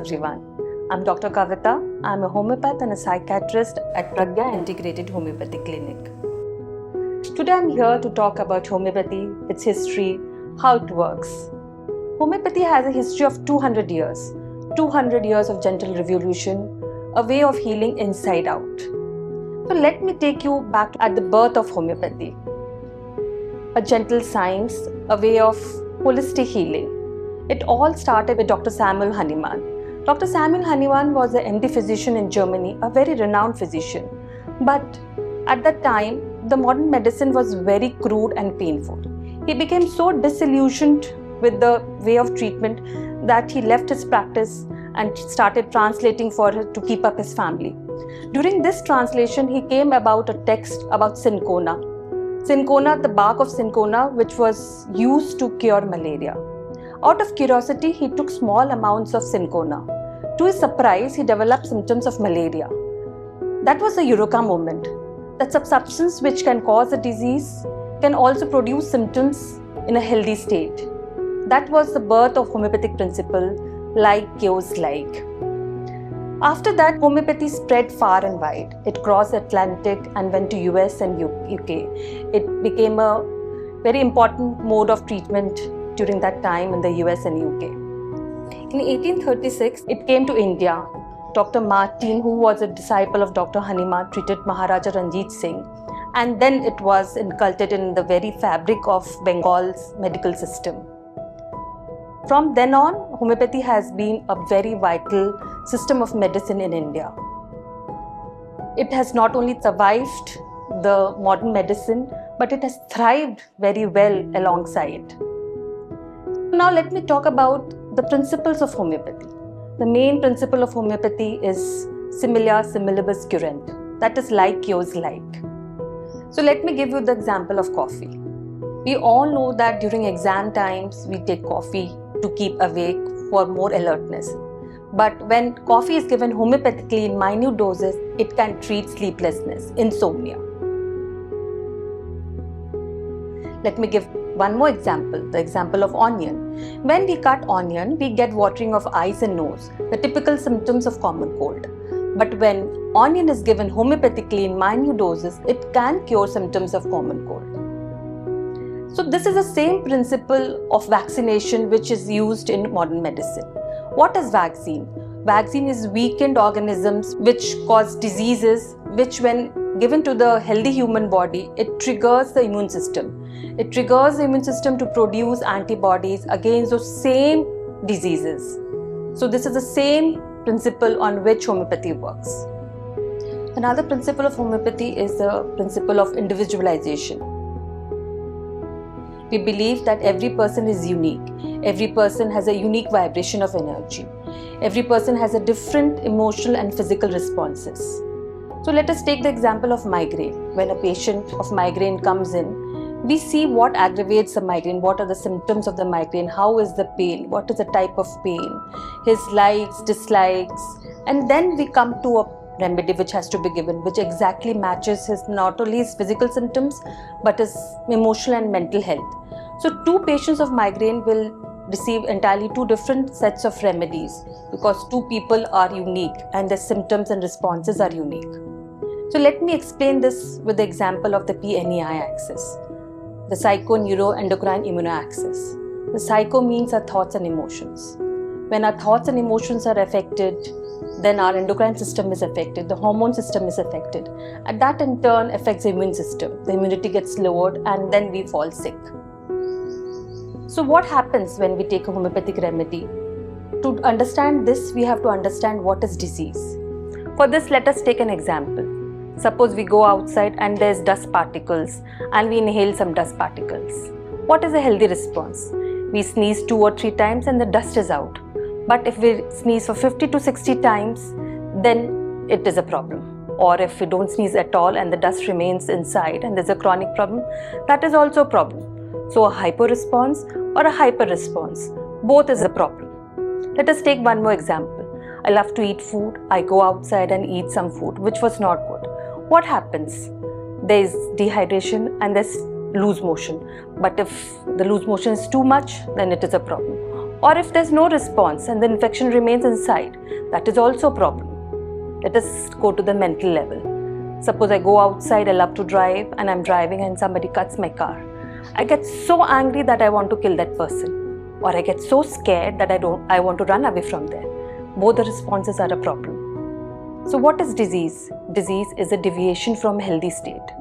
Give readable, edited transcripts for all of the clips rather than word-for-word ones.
everyone. I'm Dr. Kavita. I'm a homeopath and a psychiatrist at Pragya Integrated Homeopathy Clinic. Today I'm here to talk about homeopathy, its history, how it works. Homeopathy has a history of 200 years. 200 years of gentle revolution, a way of healing inside out. So let me take you back at the birth of homeopathy. A gentle science, a way of holistic healing. It all started with Dr. Samuel Hahnemann. Dr. Samuel Hahnemann was an MD physician in Germany, a very renowned physician. But at that time, the modern medicine was very crude and painful. He became so disillusioned with the way of treatment that he left his practice and started translating to keep up his family. During this translation, he came about a text about cinchona. Cinchona, the bark of cinchona, which was used to cure malaria. Out of curiosity, he took small amounts of cinchona. To his surprise, he developed symptoms of malaria. That was the Eureka moment. That substance which can cause a disease can also produce symptoms in a healthy state. That was the birth of homeopathic principle, like cures like. After that, homeopathy spread far and wide. It crossed Atlantic and went to US and UK. It became a very important mode of treatment during that time in the US and UK. In 1836, it came to India. Dr. Martin, who was a disciple of Dr. Hahnemann, treated Maharaja Ranjit Singh, and then it was inculcated in the very fabric of Bengal's medical system. From then on, homeopathy has been a very vital system of medicine in India. It has not only survived the modern medicine, but it has thrived very well alongside. Now let me talk about the principles of homeopathy. The main principle of homeopathy is similia similibus curent, that is like cures like. So let me give you the example of coffee. We all know that during exam times we take coffee to keep awake for more alertness. But when coffee is given homeopathically in minute doses, it can treat sleeplessness, insomnia. Let me give one more example, the example of onion. When we cut onion, we get watering of eyes and nose, the typical symptoms of common cold. But when onion is given homeopathically in minute doses, it can cure symptoms of common cold. So this is the same principle of vaccination which is used in modern medicine. What is vaccine? Vaccine is weakened organisms which cause diseases which when given to the healthy human body, it triggers the immune system. It triggers the immune system to produce antibodies against those same diseases. So this is the same principle on which homeopathy works. Another principle of homeopathy is the principle of individualization. We believe that every person is unique. Every person has a unique vibration of energy. Every person has a different emotional and physical responses. So let us take the example of migraine. When a patient of migraine comes in, we see what aggravates the migraine, what are the symptoms of the migraine, how is the pain, what is the type of pain, his likes, dislikes, and then we come to a remedy which has to be given, which exactly matches his not only his physical symptoms but his emotional and mental health. So two patients of migraine will receive entirely two different sets of remedies because two people are unique and their symptoms and responses are unique. So let me explain this with the example of the PNEI axis, the psycho-neuro-endocrine immunoaxis. The psycho means our thoughts and emotions. When our thoughts and emotions are affected, then our endocrine system is affected, the hormone system is affected, and that in turn affects the immune system. The immunity gets lowered and then we fall sick. So what happens when we take a homeopathic remedy? To understand this, we have to understand what is disease. For this, let us take an example. Suppose we go outside and there's dust particles and we inhale some dust particles. What is a healthy response? We sneeze 2 or 3 times and the dust is out. But if we sneeze for 50 to 60 times, then it is a problem. Or if we don't sneeze at all and the dust remains inside and there's a chronic problem, that is also a problem. So a hypo response or a hyper response, both is a problem. Let us take one more example. I love to eat food. I go outside and eat some food which was not good. What happens? There is dehydration and there's loose motion. But if the loose motion is too much, then it is a problem. Or if there's no response and the infection remains inside, that is also a problem. Let us go to the mental level. Suppose I go outside, I love to drive, and I'm driving and somebody cuts my car. I get so angry that I want to kill that person. Or I get so scared that I want to run away from there. Both the responses are a problem. So what is disease? Disease is a deviation from a healthy state,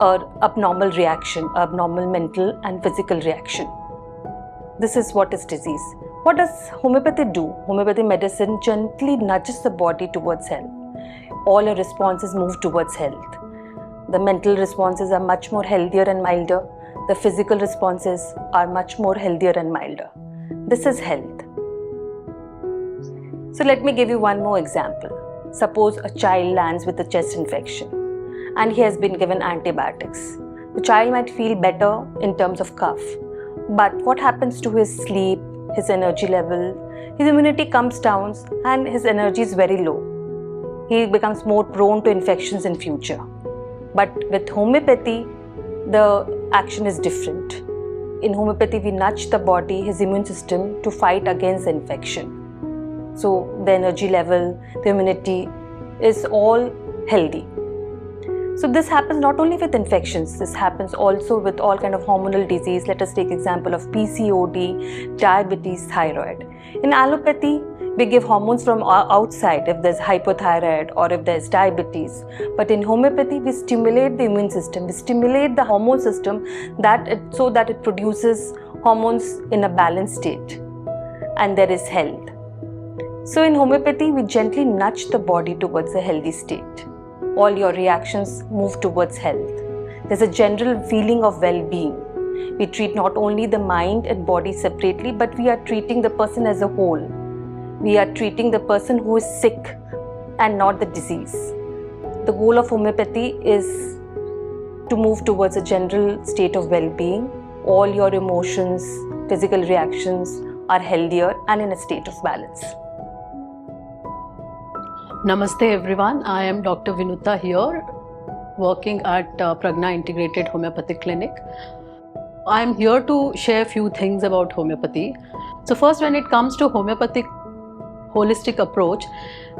or abnormal reaction, abnormal mental and physical reaction. This is what is disease. What does homeopathy do? Homeopathy medicine gently nudges the body towards health. All your responses move towards health. The mental responses are much more healthier and milder. The physical responses are much more healthier and milder. This is health. So let me give you one more example. Suppose a child lands with a chest infection and he has been given antibiotics. The child might feel better in terms of cough, but what happens to his sleep, his energy level? His immunity comes down and his energy is very low. He becomes more prone to infections in future. But with homeopathy, the action is different. In homeopathy, we nudge the body, his immune system, to fight against the infection. So the energy level, the immunity is all healthy. So this happens not only with infections, this happens also with all kind of hormonal disease. Let us take example of PCOD, diabetes, thyroid. In allopathy, we give hormones from outside if there's hypothyroid or if there's diabetes. But in homeopathy, we stimulate the immune system, we stimulate the hormone system so that it produces hormones in a balanced state and there is health. So in homeopathy, we gently nudge the body towards a healthy state. All your reactions move towards health. There's a general feeling of well-being. We treat not only the mind and body separately, but we are treating the person as a whole. We are treating the person who is sick and not the disease. The goal of homeopathy is to move towards a general state of well-being. All your emotions, physical reactions are healthier and in a state of balance. Namaste everyone, I am Dr. Vinuta here, working at Pragna Integrated Homeopathic Clinic. I am here to share a few things about homeopathy. So first, when it comes to homeopathic holistic approach,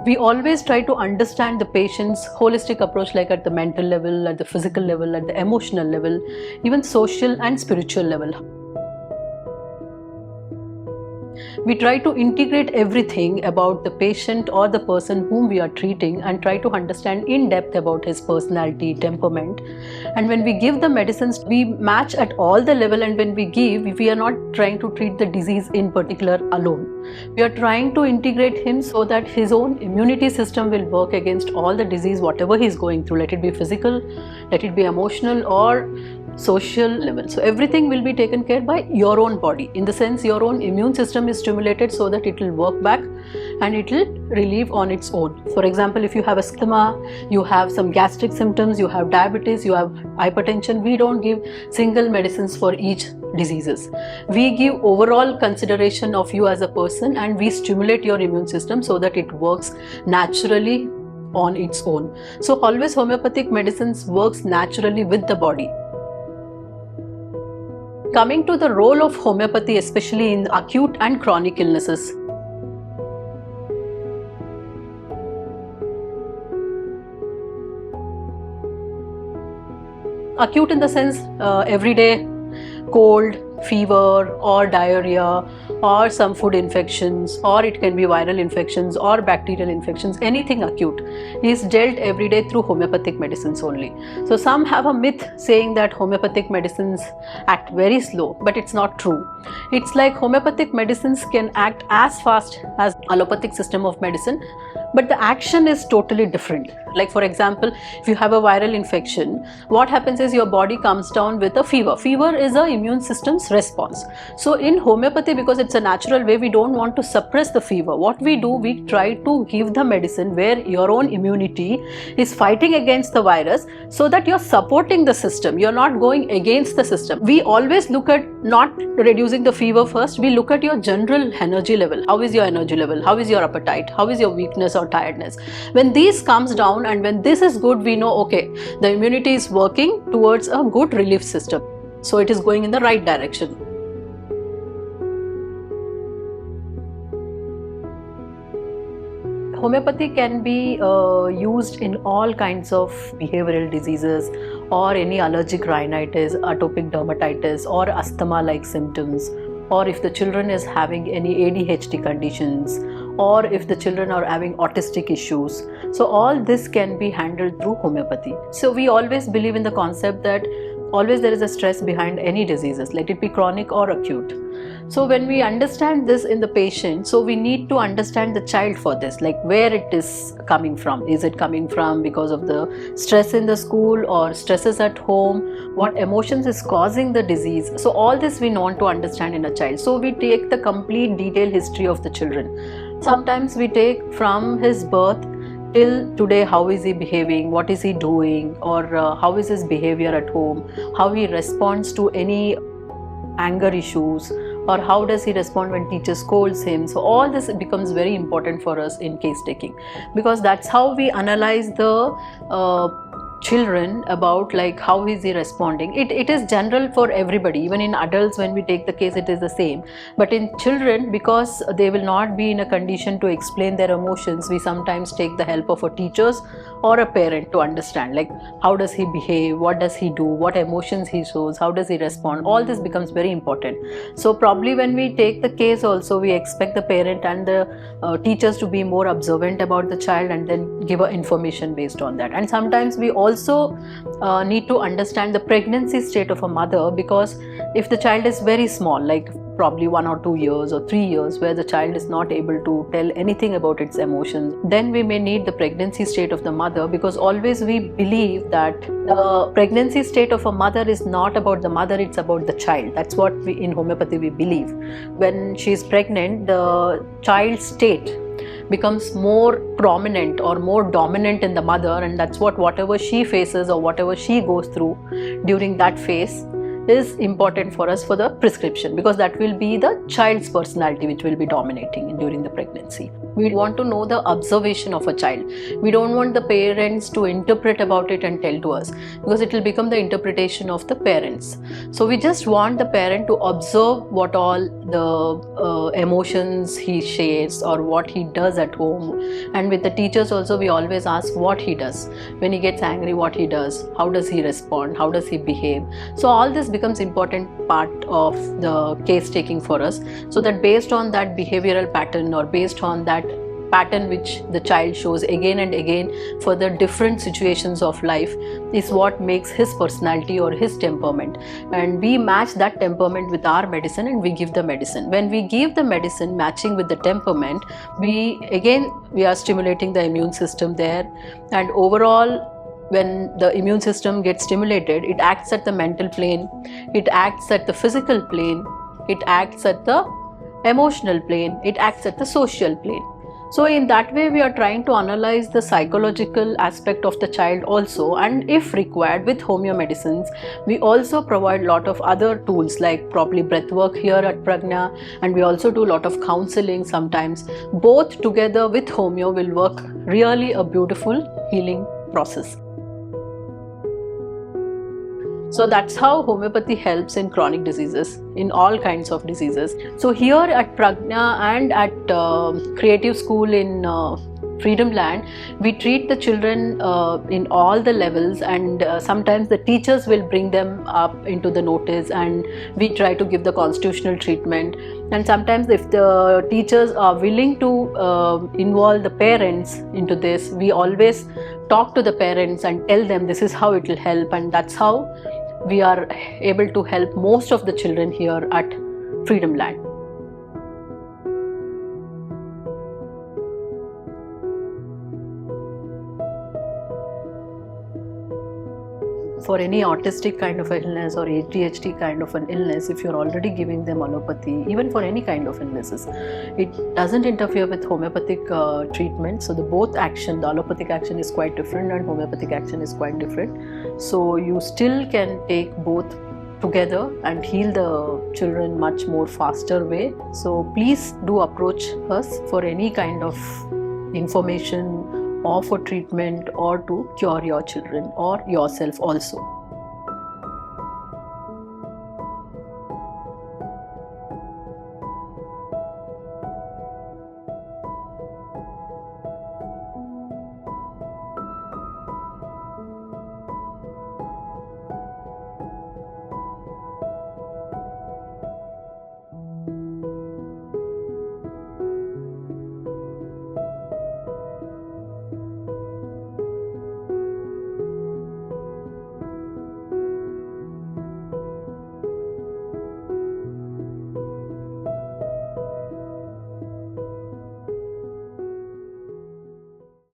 we always try to understand the patient's holistic approach, like at the mental level, at the physical level, at the emotional level, even social and spiritual level. We try to integrate everything about the patient or the person whom we are treating and try to understand in depth about his personality, temperament. And when we give the medicines, we match at all the level, and when we give, we are not trying to treat the disease in particular alone. We are trying to integrate him so that his own immunity system will work against all the disease, whatever he is going through, let it be physical, let it be emotional or social level. So everything will be taken care by your own body. In the sense, your own immune system is stimulated so that it will work back and it will relieve on its own. For example, if you have asthma, you have some gastric symptoms, you have diabetes, you have hypertension, we don't give single medicines for each diseases. We give overall consideration of you as a person and we stimulate your immune system so that it works naturally on its own. So always homeopathic medicines works naturally with the body. Coming to the role of homeopathy, especially in acute and chronic illnesses. Acute in the sense everyday cold, fever or diarrhea or some food infections, or it can be viral infections or bacterial infections. Anything acute is dealt every day through homeopathic medicines only. So some have a myth saying that homeopathic medicines act very slow, but it's not true. It's like homeopathic medicines can act as fast as allopathic system of medicine, but the action is totally different. Like for example, if you have a viral infection, what happens is your body comes down with a fever. Fever is an immune system's response. So in homeopathy, because it's a natural way, we don't want to suppress the fever. What we do, we try to give the medicine where your own immunity is fighting against the virus so that you're supporting the system. You're not going against the system. We always look at not reducing the fever first. We look at your general energy level. How is your energy level? How is your appetite? How is your weakness or tiredness? When these comes down and when this is good, we know, okay, the immunity is working towards a good relief system. So it is going in the right direction. homeopathy can be used in all kinds of behavioral diseases or any allergic rhinitis, atopic dermatitis or asthma like symptoms, or if the children is having any ADHD conditions, or if the children are having autistic issues. So all this can be handled through homeopathy. So we always believe in the concept that always there is a stress behind any diseases, let it be chronic or acute. So when we understand this in the patient, so we need to understand the child for this, like where it is coming from. Is it coming from because of the stress in the school or stresses at home? What emotions is causing the disease? So all this we want to understand in a child. So we take the complete detailed history of the children. Sometimes we take from his birth till today, how is he behaving, what is he doing, or how is his behavior at home, how he responds to any anger issues, or how does he respond when teacher scolds him. So all this becomes very important for us in case taking, because that's how we analyze the children about like how is he responding. It is general for everybody, even in adults when we take the case it is the same, but in children, because they will not be in a condition to explain their emotions, we sometimes take the help of a teachers or a parent to understand like how does he behave, what does he do, what emotions he shows, how does he respond. All this becomes very important. So probably when we take the case also, we expect the parent and the teachers to be more observant about the child and then give a information based on that. And sometimes we also need to understand the pregnancy state of a mother, because if the child is very small, like probably 1 or 2 years or 3 years, where the child is not able to tell anything about its emotions, then we may need the pregnancy state of the mother, because always we believe that the pregnancy state of a mother is not about the mother, it's about the child. That's what we in homeopathy we believe. When she is pregnant, the child's state becomes more prominent or more dominant in the mother, and that's what whatever she faces or whatever she goes through during that phase is important for us for the prescription, because that will be the child's personality which will be dominating during the pregnancy. We want to know the observation of a child. We don't want the parents to interpret about it and tell to us, because it will become the interpretation of the parents. So we just want the parent to observe what all the emotions he shares or what he does at home. And with the teachers also, we always ask what he does. When he gets angry, what he does, how does he respond, how does he behave. So all this becomes important part of the case taking for us, so that based on that behavioral pattern or based on that pattern which the child shows again and again for the different situations of life is what makes his personality or his temperament, and we match that temperament with our medicine and we give the medicine. When we give the medicine matching with the temperament, we are stimulating the immune system there, and overall when the immune system gets stimulated, it acts at the mental plane, it acts at the physical plane, it acts at the emotional plane, it acts at the social plane. So in that way we are trying to analyze the psychological aspect of the child also, and if required with homeo medicines we also provide a lot of other tools like probably breath work here at Pragna, and we also do a lot of counseling sometimes. Both together with homeo will work really a beautiful healing process. So that's how homeopathy helps in chronic diseases, in all kinds of diseases. So here at Pragna and at Creative School in Freedom Land, we treat the children in all the levels, and sometimes the teachers will bring them up into the notice and we try to give the constitutional treatment. And sometimes if the teachers are willing to involve the parents into this, we always talk to the parents and tell them this is how it will help, and that's how we are able to help most of the children here at Freedom Land. For any autistic kind of illness or ADHD kind of an illness, if you're already giving them allopathy, even for any kind of illnesses, it doesn't interfere with homeopathic treatment. So the both action, the allopathic action is quite different and homeopathic action is quite different. So you still can take both together and heal the children much more faster way. So please do approach us for any kind of information or for treatment or to cure your children or yourself also.